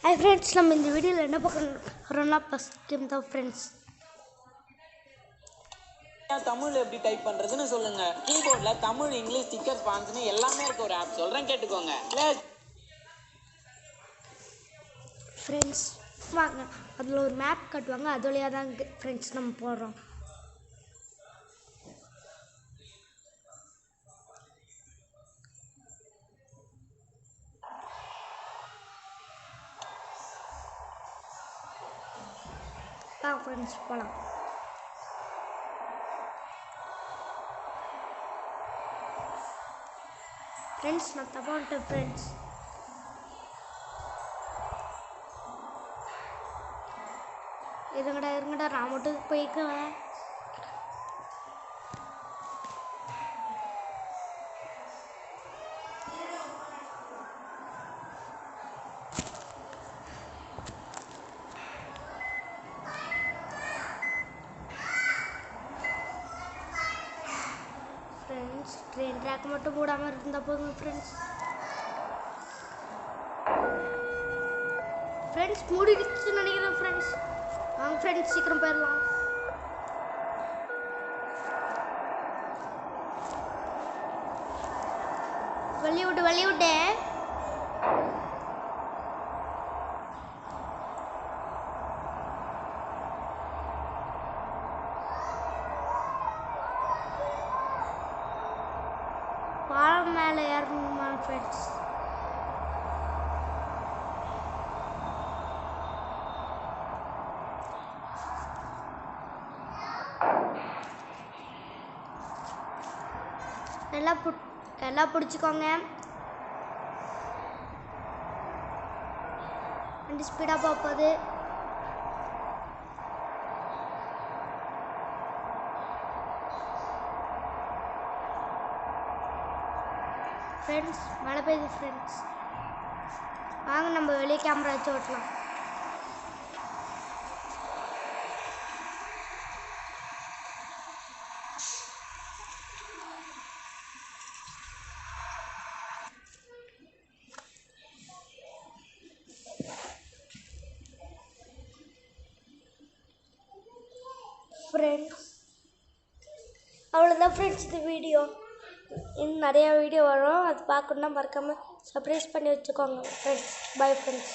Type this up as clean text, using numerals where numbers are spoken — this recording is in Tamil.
Hi friends, நம்ம இந்த வீடியோல என்ன பார்க்கறோம்னா ஃபர்ஸ்ட் கேம் தான் फ्रेंड्स. தமிழ் எப்படி டைப் பண்றதுன்னு சொல்லுங்க. கீபோர்ட்ல தமிழ் இங்கிலீஷ் ஸ்டிக்கர் ஸ்பான்ஸ்னு எல்லாமே இருக்க ஒரு ஆப் சொல்றேன் கேட்டுக்கோங்க. फ्रेंड्स வாங்க அதுல ஒரு மேப் காட்டுவாங்க அதோலயா தான் फ्रेंड्स நம்ம போறோம். फ्रेंड्स போலாம். फ्रेंड्स நான் தப்பா வந்துட்டேன் फ्रेंड्स. இருங்கடா நான் மட்டும் போய்க்குவேன். फ्रेंड्स ट्रेन ट्रैक மட்டும் போடாம இருந்தா போதும் फ्रेंड्स. फ्रेंड्स மூடிடுச்சு நினைக்கிறேன் फ्रेंड्स. வாங்க फ्रेंड्स சீக்கிரம் போயிடலாம். வெளிய விடு. பாலம் மேலே ஏறணுமா फ्रेंड्स? எல்லாம் பிடிச்சிக்கோங்க. வண்டி ஸ்பீடாக போகுது. फ्रेंड्स மழை பெய்யுது फ्रेंड्स. வாங்க நம்ம வெளியே கேமரா வச்சு ஓட்டலாம். ஃப்ரெண்ட்ஸ் அவ்வளோதான் ஃப்ரெண்ட்ஸ் இந்த வீடியோ. இன்னும் நிறையா வீடியோ வரும், அது பார்க்கணுன்னா மறக்காமல் சப்ஸ்கிரைப் பண்ணி வச்சுக்கோங்க ஃப்ரெண்ட்ஸ். Bye friends.